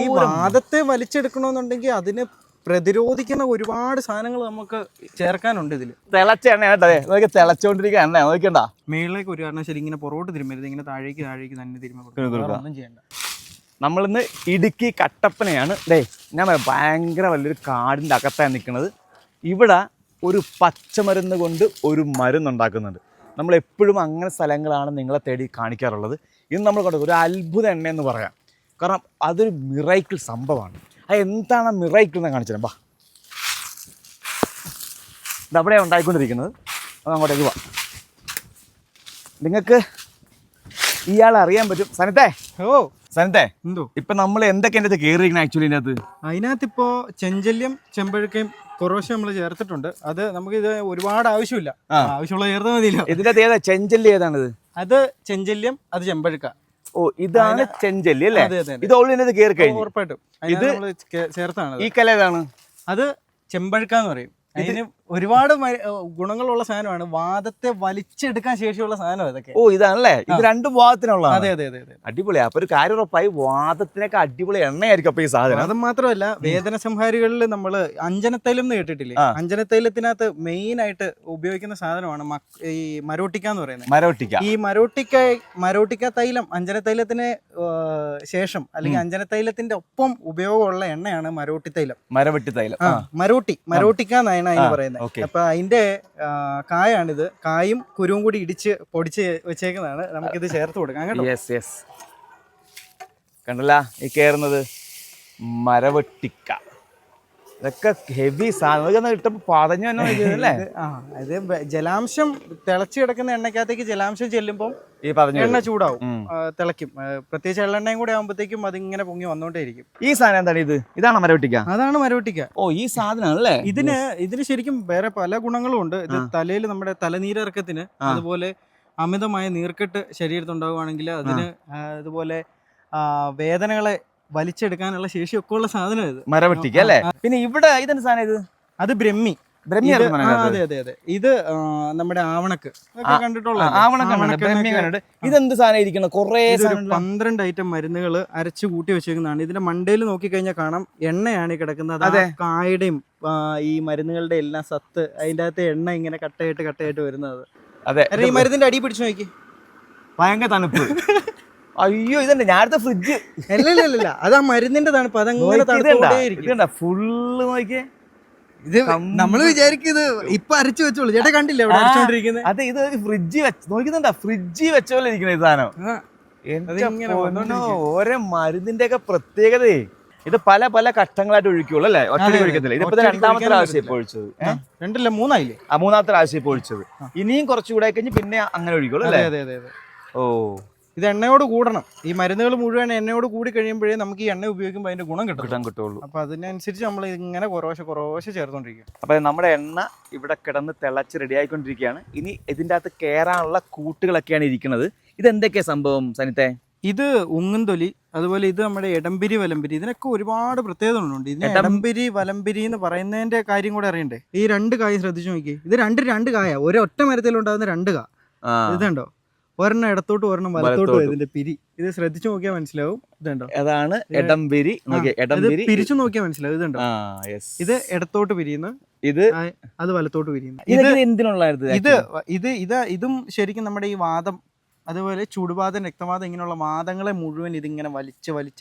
ഈ വാദത്തെ വലിച്ചെടുക്കണമെന്നുണ്ടെങ്കിൽ അതിന് പ്രതിരോധിക്കുന്ന ഒരുപാട് സാധനങ്ങൾ നമുക്ക് ചേർക്കാനുണ്ട് ഇതിൽ. തിളച്ച എണ്ണ കേട്ടോ, തിളച്ചോണ്ടിരിക്കുക എണ്ണ നോക്കണ്ട. മേളിലേക്ക് ഒരു കാരണവശാലും ഇങ്ങനെ പുറകോട്ട് തിരുമ്മരുത്, ഇങ്ങനെ താഴേക്ക് തന്നെ തിരുമ്മൊന്നും ചെയ്യണ്ട. നമ്മളിന്ന് ഇടുക്കി കട്ടപ്പനയാണ്. ഞാൻ ഭയങ്കര വലിയൊരു കാടിൻ്റെ അകത്താണ് നിൽക്കുന്നത്. ഇവിടെ ഒരു പച്ചമരുന്ന് കൊണ്ട് ഒരു മരുന്നുണ്ടാക്കുന്നുണ്ട്. നമ്മളെപ്പോഴും അങ്ങനെ സ്ഥലങ്ങളാണ് നിങ്ങളെ തേടി കാണിക്കാറുള്ളത്. ഇന്ന് നമ്മൾ കണ്ടത് ഒരു അത്ഭുത എണ്ണയെന്ന് പറയാം. കാരണം അതൊരു മിറൈക്കിൾ സംഭവമാണ്. അത് എന്താണ് മിറൈക്കിൾ എന്ന് കാണിച്ചു തരാം. ബാ, ഇതവിടെ ഉണ്ടായിക്കൊണ്ടിരിക്കുന്നത്. അത് അങ്ങോട്ടേക്ക് പോവാം. നിങ്ങൾക്ക് ഇയാളെ അറിയാൻ പറ്റും. സനത്തെ എന്തോ ഇപ്പൊ നമ്മൾ എന്തൊക്കെ എൻ്റെ കയറിയിരിക്കണം ആക്ച്വലി അതിനകത്ത് ഇപ്പോ ചെഞ്ചല്യം ചെമ്പഴുക്കയും കുറേശ്ശെ നമ്മൾ ചേർത്തിട്ടുണ്ട്. അത് നമുക്ക് ഇത് ഒരുപാട് ആവശ്യമില്ല, ആവശ്യമുള്ള ചേർത്താൽ മതിയല്ലോ. ഇതിന്റെ ഏതാ ചെഞ്ചല്യം? ഏതാണിത്? അത് ചെഞ്ചല്യം, അത് ചെമ്പഴുക്ക. ഓ, ഇതാണ് ചെഞ്ചല്ലി അല്ലേ? ഇത് ഓൾറെഡി കയറി കഴിഞ്ഞു. ഉറപ്പായിട്ടും ഇത് ചേർത്താണ്. ഈ കല ഏതാണ്? അത് ചെമ്പഴുക്ക എന്ന് പറയും. ഇതിന് ഒരുപാട് ഗുണങ്ങളുള്ള സാധനമാണ്. വാദത്തെ വലിച്ചെടുക്കാൻ ശേഷിയുള്ള സാധനം ഇതൊക്കെ. ഓ, ഇതാണല്ലേ? ഇത് രണ്ടും വാദത്തിനുള്ള. അതെ അതെ അതെ അതെ, അടിപൊളിയാ. അപ്പൊ ഒരു കാര്യം ഉറപ്പായി, വാദത്തിനൊക്കെ അടിപൊളി എണ്ണയായിരിക്കും അപ്പൊ ഈ സാധനം. അത് മാത്രമല്ല, വേദന സംഹാരികളിൽ നമ്മൾ അഞ്ജനത്തൈലം എന്ന് കേട്ടിട്ടില്ലേ? അഞ്ജനത്തൈലത്തിനകത്ത് മെയിൻ ആയിട്ട് ഉപയോഗിക്കുന്ന സാധനമാണ് ഈ മരോട്ടിക്ക എന്ന് പറയുന്നത്. ഈ മരോട്ടിക്ക തൈലം അഞ്ജനത്തൈലത്തിന് ശേഷം അല്ലെങ്കിൽ അഞ്ജനത്തൈലത്തിന്റെ ഒപ്പം ഉപയോഗമുള്ള എണ്ണയാണ് മരോട്ടി തൈലം. മരോട്ടിക്ക എന്നാണ് അതിന് പറയുന്നത്. അപ്പൊ അതിന്റെ കായാണിത്. കായും കുരുവും കൂടി ഇടിച്ച് പൊടിച്ച് വെച്ചേക്കുന്നതാണ്. നമുക്കിത് ചേർത്ത് കൊടുക്കാം കേട്ടോ. കണ്ടല്ല ഈ കയറുന്നത് മരവെട്ടിക്ക. ഇതൊക്കെ ഹെവി സാധനം ഇട്ടപ്പോ പതഞ്ഞു തന്നെ. ഇത് ജലാംശം തിളച്ച് കിടക്കുന്ന എണ്ണക്കകത്തേക്ക് ജലാംശം ചെല്ലുമ്പോൾ ഈ എണ്ണ ചൂടാവും, തിളയ്ക്കും. പ്രത്യേകിച്ച് എള്ളെണ്ണയും കൂടെ ആകുമ്പോഴത്തേക്കും അതിങ്ങനെ പൊങ്ങി വന്നോണ്ടേയിരിക്കും. ഈ സാധനം എന്താണ്? ഇതാണ് മരവെട്ടിക്ക. അതാണ് മരവെട്ടിക്ക. ഓ, ഈ സാധനമാണല്ലേ? ഇതിന് ശരിക്കും വേറെ പല ഗുണങ്ങളും ഉണ്ട്. ഇത് തലയിൽ നമ്മുടെ തലനീരിറക്കത്തിന്, അതുപോലെ അമിതമായ നീർക്കെട്ട് ശരീരത്തുണ്ടാവുകയാണെങ്കിൽ അതിന്, അതുപോലെ വേദനകളെ വലിച്ചെടുക്കാനുള്ള ശേഷിയൊക്കെ ഉള്ള സാധനം ഇത് മരവെട്ടിക്ക അല്ലേ? പിന്നെ ഇവിടെ ഇതെന്ത് സാധനം? ഇത് അത് ബ്രഹ്മി. അതെ അതെ അതെ, ഇത് നമ്മുടെ ആവണക്ക് കണ്ടിട്ടുള്ള. ഇതെന്ത് സാധനം ഇരിക്കണം? 12 ഐറ്റം മരുന്നുകൾ അരച്ചു കൂട്ടി വെച്ചേക്കുന്നതാണ്. ഇതിന്റെ മണ്ടയിൽ നോക്കിക്കഴിഞ്ഞാൽ കാണാം എണ്ണയാണ് ഈ കിടക്കുന്നത്. കായുടെയും ഈ മരുന്നുകളുടെ എല്ലാം സത്ത്, അതിന്റെ അകത്ത് എണ്ണ ഇങ്ങനെ കട്ടയായിട്ട് വരുന്നത്. അതെ, ഈ മരുന്നിന്റെ അടി പിടിച്ചു നോക്കി, ഭയങ്കര തണുപ്പ്. അയ്യോ, ഇതന്നെ ഞാനത്തെ ഫ്രിഡ്ജ്. അല്ല, അത് ആ മരുന്നിന്റെ തണുപ്പ്. അതങ്ങനെ ഫുള്ള് നോക്കിയേ. ഇത് നമ്മള് വിചാരിക്കും ഇത് ഇപ്പൊ അരച്ചു വെച്ചോളൂ. ചേട്ടാ കണ്ടില്ലേ ഇവിടെ അരച്ചോണ്ടിരിക്കുന്നത്? അതെ, ഇത് ഫ്രിഡ്ജ് നോക്കുന്നുണ്ടാ, ഫ്രിഡ്ജ് വെച്ച പോലെ ഇരിക്കുന്ന ഈ സാധനം. ഓരോ മരുന്നിന്റെ ഒക്കെ പ്രത്യേകതയെ. ഇത് പല പല ഘട്ടങ്ങളായിട്ട് ഒഴിക്കുള്ളൂ അല്ലേ? ഒറ്റ ഒഴിക്കത്തില്ല. ഇതിപ്പോ രണ്ടാമത്തെ പ്രാവശ്യം ഇപ്പൊ ഒഴിച്ചത്. രണ്ടല്ല, മൂന്നായില്ലേ? മൂന്നാമത്തെ പ്രാവശ്യം ഇപ്പൊ ഒഴിച്ചത്. ഇനിയും കുറച്ചുകൂടെ കഴിഞ്ഞ് പിന്നെ അങ്ങനെ ഒഴിക്കുള്ളൂ അല്ലേ? ഓ, ഇത് എണ്ണയോട് കൂടണം. ഈ മരുന്നുകൾ മുഴുവൻ എണ്ണയോട് കൂടി കഴിയുമ്പോഴേ നമുക്ക് ഈ എണ്ണ ഉപയോഗിക്കുമ്പോൾ അതിന്റെ ഗുണം കിട്ടുള്ളൂ. അപ്പൊ അതിനനുസരിച്ച് നമ്മൾ ഇങ്ങനെ കുറേശ്ശെ ചേർത്തോണ്ടിരിക്കും. അപ്പൊ നമ്മുടെ എണ്ണ ഇവിടെ കിടന്ന് തിളച്ച് റെഡി ആയിക്കൊണ്ടിരിക്കുകയാണ്. ഇനി ഇതിന്റെ അകത്ത് കയറാനുള്ള കൂട്ടുകളൊക്കെയാണ് ഇരിക്കുന്നത്. ഇതെന്തൊക്കെയാ സംഭവം സനിത്തെ? ഇത് ഉങ്ങൻതൊലി, അതുപോലെ ഇത് നമ്മുടെ എടംപിരി വലംപിരി. ഇതിനൊക്കെ ഒരുപാട് പ്രത്യേകതകളുണ്ട്. ഇതിന് എടംപിരി വലംപിരി എന്ന് പറയുന്നതിന്റെ കാര്യം കൂടെ അറിയണ്ടേ? ഈ 2 കായ് ശ്രദ്ധിച്ചു നോക്കി. ഇത് രണ്ട് കായ, ഒരൊറ്റ മരത്തിലുണ്ടാകുന്ന 2 കാ. ഇതുണ്ടോ? ഒരെണ്ണം ഇടത്തോട്ട് ഒരെണ്ണം വലത്തോട്ട് ഇതിന്റെ പിരി. ഇത് ശ്രദ്ധിച്ചു നോക്കിയാൽ മനസ്സിലാവും. ഇതുണ്ടോ? അതാണ് എടംപിരി. പിരിച്ചു നോക്കിയാൽ മനസ്സിലാവും. ഇതുണ്ടോ? ഇത് ഇടത്തോട്ട് പിരിയുന്നു, ഇത് അത് വലത്തോട്ട് പിരിയുന്നു. ഇതും ശരിക്കും നമ്മുടെ ഈ വാദം, അതുപോലെ ചൂടുവാദം, രക്തവാദം, ഇങ്ങനെയുള്ള വാദങ്ങളെ മുഴുവൻ ഇതിങ്ങനെ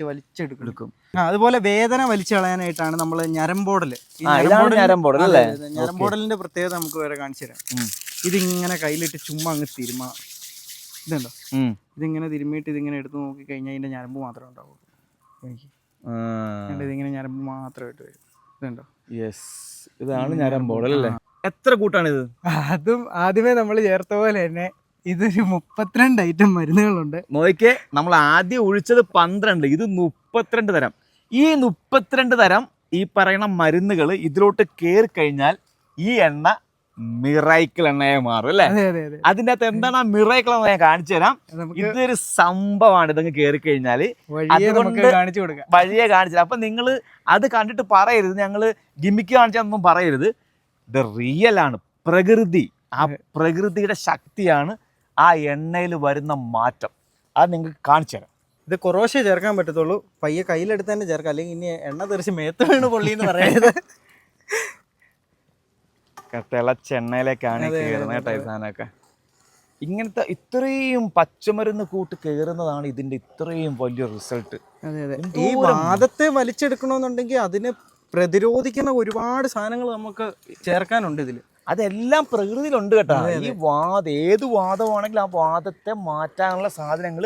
വലിച്ചെടുക്കും. അതുപോലെ വേദന വലിച്ചു കളയാനായിട്ടാണ് നമ്മൾ ഞരമ്പോടല്. ഞരമ്പോടലിന്റെ പ്രത്യേകത നമുക്ക് വേറെ കാണിച്ചു തരാം. ഇതിങ്ങനെ കയ്യിലിട്ട് ചുമ്മാ അങ്ങ് തിരുമാ. ഇതുണ്ടോ? ഇതിങ്ങനെ തിരുമ്മിയിട്ട് ഇതിങ്ങനെ എടുത്ത് നോക്കി കഴിഞ്ഞാൽ ഇതിന്റെ ഞരമ്പ് മാത്രമേ ഉണ്ടാവുള്ളൂ. ഇതിങ്ങനെ ഞരമ്പ് മാത്രമായിട്ട് വരും. ഇതുണ്ടോ? ഇതാണ് ഞരമ്പോടല്ലേ? എത്ര കൂട്ടാണ് ഇത്? അതും ആദ്യമേ നമ്മൾ ചേർത്ത പോലെ തന്നെ ഇതൊരു 32 ഐറ്റം മരുന്നുകളുണ്ട്. നോക്കിയേ, നമ്മൾ ആദ്യം ഒഴിച്ചത് 12, ഇത് 32 തരം. ഈ 32 തരം ഈ പറയുന്ന മരുന്നുകൾ ഇതിലോട്ട് കയറി കഴിഞ്ഞാൽ ഈ എണ്ണ മിറൈക്കിൾ എണ്ണയെ മാറും അല്ലേ? അതിന്റെ അകത്ത് എന്താണ് ആ മിറൈക്കിൾ എന്ന് ഞാൻ കാണിച്ചു തരാം. ഇതൊരു സംഭവമാണ്. ഇതങ്ങ് കയറി കഴിഞ്ഞാല് വഴിയെ കാണിച്ചു. അപ്പൊ നിങ്ങൾ അത് കണ്ടിട്ട് പറയരുത് ഞങ്ങള് ഗിമ്മിക്ക് കാണിച്ചൊന്നും പറയരുത്. ഇത് റിയൽ ആണ്. പ്രകൃതി, ആ പ്രകൃതിയുടെ ശക്തിയാണ് ആ എണ്ണയിൽ വരുന്ന മാറ്റം. അത് നിങ്ങൾക്ക് കാണിച്ചു തരാം. ഇത് കുറേശ്ശേ ചേർക്കാൻ പറ്റത്തുള്ളൂ. പയ്യെ കയ്യിലെടുത്ത് തന്നെ ചേർക്കാം, അല്ലെങ്കിൽ ഇനി എണ്ണ തെറിച്ച് മേത്ത് വീണ് പൊള്ളിന്ന് പറയരുത്. തിളച്ച എണ്ണയിലേക്കാണ് കയറുന്നത് കേട്ടോ ഈ സാധനമൊക്കെ. ഇങ്ങനത്തെ ഇത്രയും പച്ചമരുന്ന് കൂട്ട് കയറുന്നതാണ് ഇതിന്റെ ഇത്രയും വലിയ റിസൾട്ട്. അതെ അതെ. ഈ വാദത്തെ വലിച്ചെടുക്കണമെന്നുണ്ടെങ്കിൽ അതിനെ പ്രതിരോധിക്കുന്ന ഒരുപാട് സാധനങ്ങൾ നമുക്ക് ചേർക്കാനുണ്ട് ഇതിൽ. അതെല്ലാം പ്രകൃതിയിലുണ്ട് കേട്ടോ. ഈ ഏത് വാദമാണെങ്കിലും ആ വാദത്തെ മാറ്റാനുള്ള സാധനങ്ങൾ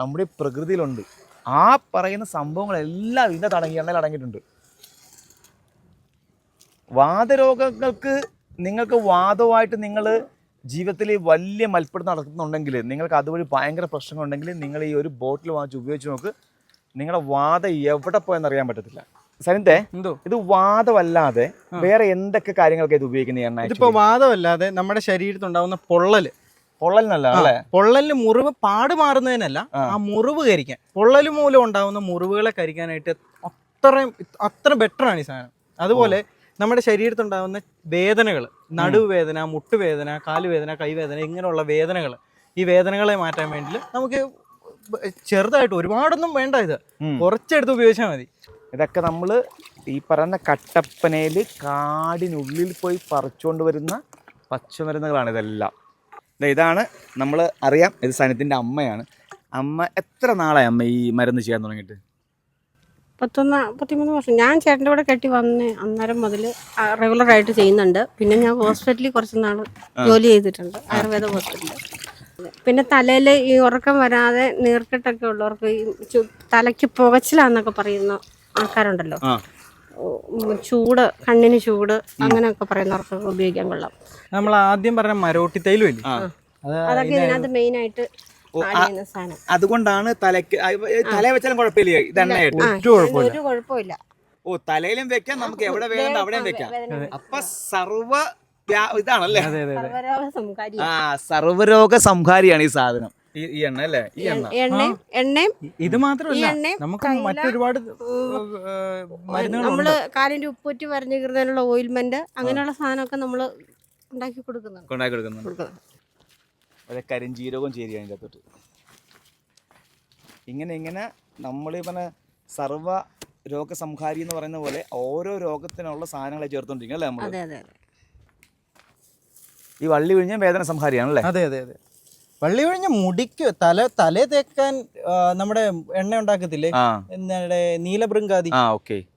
നമ്മുടെ പ്രകൃതിയിലുണ്ട്. ആ പറയുന്ന സംഭവങ്ങളെല്ലാം ഇതിൻ്റെ എണ്ണയിൽ അടങ്ങിയിട്ടുണ്ട്. വാദരോഗങ്ങൾക്ക് നിങ്ങൾക്ക് വാദമായിട്ട് നിങ്ങൾ ജീവിതത്തിൽ വലിയ മൽപ്പിടുത്തം നടത്തുന്നുണ്ടെങ്കിൽ, നിങ്ങൾക്ക് അതുവഴി ഭയങ്കര പ്രശ്നങ്ങളുണ്ടെങ്കിൽ, നിങ്ങൾ ഈ ഒരു ബോട്ടിൽ വാങ്ങിച്ച് ഉപയോഗിച്ച് നോക്ക്. നിങ്ങളുടെ വാദം എവിടെ പോയെന്ന് അറിയാൻ പറ്റത്തില്ല. സനിത്തെ, ഇത് വാദമല്ലാതെ വേറെ എന്തൊക്കെ കാര്യങ്ങളൊക്കെ ഇത് ഉപയോഗിക്കുന്ന എണ്ണ? ഇതിപ്പോ വാദമല്ലാതെ നമ്മുടെ ശരീരത്തുണ്ടാവുന്ന പൊള്ളലിനല്ല അല്ലേ? പൊള്ളലിന് മുറിവ് പാട് മാറുന്നതിനല്ല, ആ മുറിവ് കരിക്കാൻ, പൊള്ളൽ മൂലം ഉണ്ടാവുന്ന മുറിവുകളെ കരിക്കാനായിട്ട് അത്ര ബെറ്ററാണ് ഈ സാധനം. അതുപോലെ നമ്മുടെ ശരീരത്തുണ്ടാകുന്ന വേദനകൾ, നടുവേദന, മുട്ടുവേദന, കാലുവേദന, കൈവേദന, ഇങ്ങനെയുള്ള വേദനകൾ, ഈ വേദനകളെ മാറ്റാൻ വേണ്ടി നമുക്ക് ചെറുതായിട്ട്, ഒരുപാടൊന്നും വേണ്ട, ഇത് കുറച്ചെടുത്ത് ഉപയോഗിച്ചാൽ മതി. ഇതൊക്കെ നമ്മൾ ഈ പറയുന്ന കട്ടപ്പനയിൽ കാടിനുള്ളിൽ പോയി പറിച്ചുകൊണ്ട് വരുന്ന പച്ചമരുന്നുകളാണ് ഇതെല്ലാം. ഇതാണ് നമ്മൾ അറിയാം, ഇത് സനിത്തിൻ്റെ അമ്മയാണ്. അമ്മ എത്ര നാളായി അമ്മ ഈ മരുന്ന് ചെയ്യാൻ തുടങ്ങിയിട്ട്? 13 വർഷം. ഞാൻ ചേട്ടൻ്റെ കൂടെ കെട്ടി വന്ന് അന്നേരം മുതൽ റെഗുലറായിട്ട് ചെയ്യുന്നുണ്ട്. പിന്നെ ഞാൻ ഹോസ്പിറ്റലിൽ കുറച്ച് നാൾ ജോലി ചെയ്തിട്ടുണ്ട്, ആയുർവേദ ഹോസ്പിറ്റലിൽ. പിന്നെ തലയിൽ ഈ ഉറക്കം വരാതെ നീർക്കെട്ടൊക്കെ ഉള്ളവർക്ക് ഈ തലയ്ക്ക് പുകച്ചിലാന്നൊക്കെ പറയുന്ന ആൾക്കാരുണ്ടല്ലോ, ചൂട്, കണ്ണിന് ചൂട്, അങ്ങനെയൊക്കെ പറയുന്നവർക്ക് ഉപയോഗിക്കാൻ കൊള്ളാം. നമ്മൾ ആദ്യം പറഞ്ഞ മരോട്ടി തൈലും ഇല്ലേ, അതൊക്കെ ഇതിനകത്ത് മെയിനായിട്ട് സാധനം. അതുകൊണ്ടാണ് തലയ്ക്ക് തല വെച്ചാലും കുഴപ്പമില്ല, ഇതെണ്ണയായിട്ട് ഒരു കുഴപ്പമില്ല. ഓ, തലയിലും വെക്കാം, നമുക്ക് എവിടെ വേണ്ട അവിടെയും വെക്കാം. അപ്പൊ ഇതാണല്ലേ, സർവരോഗ സംഹാരിയാണ് ഈ സാധനം, ഈ എണ്ണ അല്ലേ? ഈ എണ്ണയും ഇത് മാത്രമല്ല, നമുക്ക് മറ്റൊരുപാട് നമ്മള് കാലിന്റെ ഉപ്പൂറ്റി വരഞ്ഞിരുന്നതിനുള്ള ഓയിൽമെന്റ്, അങ്ങനെയുള്ള സാധനമൊക്കെ നമ്മള് ഉണ്ടാക്കി കൊടുക്കുന്നുണ്ട്. കരിഞ്ചീരകവും ചേരി അതിൻ്റെ അകത്തോട്ട്. ഇങ്ങനെ നമ്മൾ ഈ പറഞ്ഞ സർവ രോഗസംഹാരി എന്ന് പറയുന്ന പോലെ ഓരോ രോഗത്തിനുള്ള സാധനങ്ങളെ ചേർത്തോണ്ടിരിക്കും അല്ലേ നമ്മൾ? ഈ വള്ളി വിഴിഞ്ഞ വേദന സംഹാരിയാണല്ലേ? അതെ അതെ അതെ. വള്ളി വിഴിഞ്ഞ മുടിക്ക് തലേ തേക്കാൻ നമ്മുടെ എണ്ണ ഉണ്ടാക്കത്തില്ലേ, നീലബൃങ്കാതി.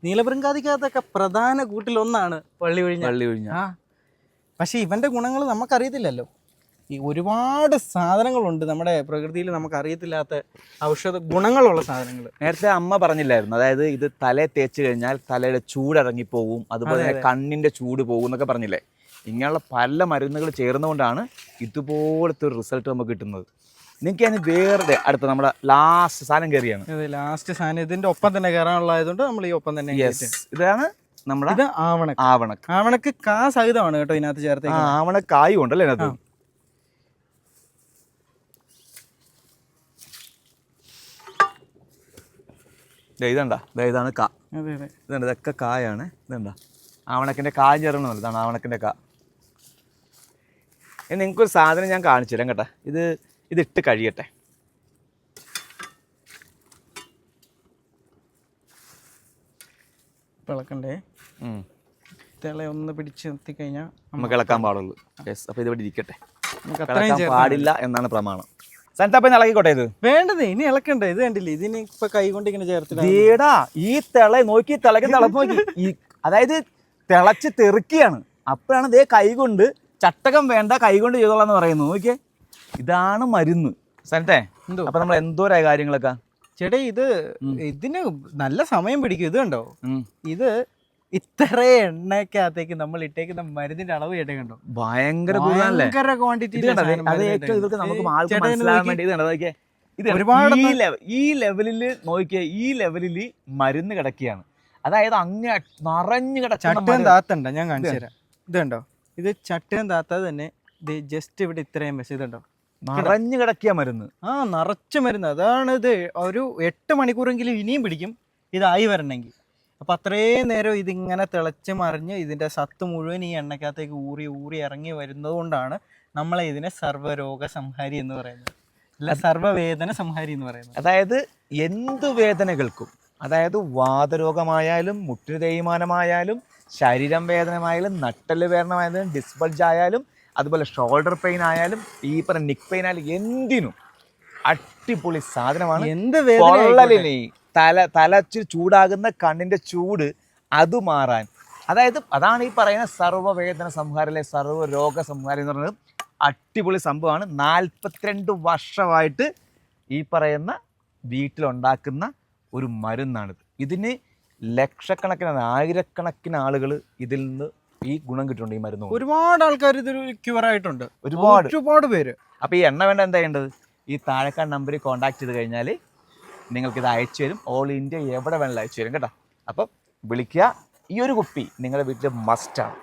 നീലബൃങ്കാതിക്കകത്തൊക്കെ പ്രധാന കൂട്ടിലൊന്നാണ് വള്ളി വിഴിഞ്ഞ. പക്ഷെ ഇവന്റെ ഗുണങ്ങൾ നമുക്കറിയത്തില്ലല്ലോ. ഈ ഒരുപാട് സാധനങ്ങളുണ്ട് നമ്മുടെ പ്രകൃതിയിൽ നമുക്ക് അറിയത്തില്ലാത്ത ഔഷധ ഗുണങ്ങളുള്ള സാധനങ്ങൾ. നേരത്തെ അമ്മ പറഞ്ഞില്ലായിരുന്നു, അതായത് ഇത് തലയെ തേച്ച് കഴിഞ്ഞാൽ തലയുടെ ചൂടിറങ്ങിപ്പോവും, അതുപോലെ തന്നെ കണ്ണിന്റെ ചൂട് പോകും എന്നൊക്കെ പറഞ്ഞില്ലേ? ഇങ്ങനെയുള്ള പല മരുന്നുകൾ ചേർന്നുകൊണ്ടാണ് ഇതുപോലത്തെ ഒരു റിസൾട്ട് നമുക്ക് കിട്ടുന്നത്. നിങ്ങൾക്ക് അതിന് വേറെ അടുത്ത നമ്മുടെ ലാസ്റ്റ് സാധനം കയറിയാണ്. ലാസ്റ്റ് സാധനം ഇതിന്റെ ഒപ്പം തന്നെ കയറാനുള്ളതായതുകൊണ്ട് നമ്മൾ ഈ ഒപ്പം തന്നെ. ഇതാണ് നമ്മുടെ ആവണക്ക് കാ സഹിതമാണ് കേട്ടോ ഇതിനകത്ത് ചേർത്ത്. ആവണക്കായും ഉണ്ടല്ലേ അതിനകത്ത്? ഇതാണ് കാ. ഇതുണ്ട്, ഇതൊക്കെ കായാണ്. ഇതുണ്ട ആവണക്കിന്റെ കായ ചേർന്നല്ലോ, ഇതാണ് ആവണക്കിന്റെ കാ. നിങ്ങൾക്കൊരു സാധനം ഞാൻ കാണിച്ചു തരാം കേട്ടോ. ഇതിട്ട് കഴിയട്ടെ. ഇളക്കണ്ടേ, തിള ഒന്ന് പിടിച്ച് നിർത്തി കഴിഞ്ഞാൽ നമുക്ക് ഇളക്കാൻ പാടുള്ളൂ. അപ്പൊ ഇതിവിടെ ഇരിക്കട്ടെ, പാടില്ല എന്നാണ് പ്രമാണം. സനിത്തപ്പ ഇളക്കിക്കോട്ടെ. ഇത് വേണ്ടത് ഇനി ഇളക്കണ്ടേ, ഇത് കണ്ടില്ലേ, ഇതിന് ഇപ്പൊ കൈ കൊണ്ട് ഇങ്ങനെ ചേർത്തിടാ. ഈ തിള നോക്കി, തിളക്കുന്ന നോക്കി, അതായത് തിളച്ച് തെറിക്കുകയാണ്. അപ്പോഴാണ് ഇതേ കൈ കൊണ്ട്, ചട്ടകം വേണ്ട, കൈ കൊണ്ട് ചെയ്തോളാന്ന് പറയുന്നു. നോക്കിയേ, ഇതാണ് മരുന്ന്. സനിത്തെ, അപ്പൊ നമ്മൾ എന്തോരായ കാര്യങ്ങളൊക്കെ ചേട്ടാ, ഇതിന് നല്ല സമയം പിടിക്കും. ഇത് കണ്ടോ, ഇത് ഇത്ര എണ്ണക്കകത്തേക്ക് നമ്മൾ ഇട്ടേക്കുന്ന മരുന്നിന്റെ അളവ് ചേട്ടൻ കണ്ടോ, ഭയങ്കര ക്വാണ്ടിറ്റി. ഈ ലെവലില് നോക്കിയ, ഈ ലെവലില് മരുന്ന് കിടക്കുകയാണ്. അതായത് അങ്ങ് നിറഞ്ഞു ചട്ടയും താത്തണ്ട, ഞാൻ കാണിച്ചു തരാം. ഇത് കണ്ടോ, ഇത് ചട്ടയും താത്താതെ തന്നെ ജസ്റ്റ് ഇവിടെ ഇത്രയും വെച്ച് ഇതുണ്ടോ, നിറഞ്ഞു കിടക്കിയ മരുന്ന്. നിറച്ച മരുന്ന്. അതാണ് ഇത്. ഒരു 8 മണിക്കൂറെങ്കിലും ഇനിയും പിടിക്കും ഇതായി വരണമെങ്കിൽ. അപ്പം അത്രയും നേരം ഇതിങ്ങനെ തിളച്ച് മറിഞ്ഞ് ഇതിൻ്റെ സത്ത് മുഴുവൻ ഈ എണ്ണക്കകത്തേക്ക് ഊറി ഇറങ്ങി വരുന്നത് കൊണ്ടാണ് നമ്മളെ ഇതിനെ സർവ്വരോഗ സംഹാരി എന്ന് പറയുന്നത്. അല്ല സർവ്വവേദന സംഹാരി എന്ന് പറയുന്നത്. അതായത് എന്ത് വേദനകൾക്കും, അതായത് വാതരോഗമായാലും മുട്ടിന് തേയ്മാനമായാലും ശരീരം വേദനമായാലും നട്ടല് വേദനമായാലും ഡിസ്ബൾജ് ആയാലും അതുപോലെ ഷോൾഡർ പെയിൻ ആയാലും ഈ പറഞ്ഞ നിക്ക് പെയിൻ ആയാലും എന്തിനും അടിപൊളി സാധനമാണ്. എന്ത് പൊള്ളലിന് തല ചൂടാകുന്ന കണ്ണിന്റെ ചൂട് അത് മാറാൻ, അതായത് അതാണ് ഈ പറയുന്ന സർവ്വവേദന സംഹാരം അല്ലെ സർവ്വ രോഗ സംഹാരം എന്ന് പറയുന്നത്. അടിപൊളി സംഭവമാണ്. 42 വർഷമായിട്ട് ഈ പറയുന്ന വീട്ടിലുണ്ടാക്കുന്ന ഒരു മരുന്നാണിത്. ഇതിന് ലക്ഷക്കണക്കിന് ആയിരക്കണക്കിന് ആളുകൾ ഇതിൽ നിന്ന് ഈ ഗുണം കിട്ടുന്നുണ്ട്. ഈ മരുന്ന് ഒരുപാട് ആൾക്കാർ ഇതൊരു ക്യൂർ ആയിട്ടുണ്ട്, ഒരുപാട് പേര്. അപ്പോൾ ഈ എണ്ണ വേണ്ട എന്താ ചെയ്യേണ്ടത്? ഈ താഴെക്കാട് നമ്പറിൽ കോൺടാക്ട് ചെയ്ത് കഴിഞ്ഞാൽ നിങ്ങൾക്കിത് അയച്ചു തരും. ഓൾ ഇന്ത്യ എവിടെ വേണമെങ്കിലും അയച്ചു തരും കേട്ടോ. അപ്പം വിളിക്കുക. ഈ ഒരു കുപ്പി നിങ്ങളുടെ വീട്ടിൽ മസ്റ്റാണ്.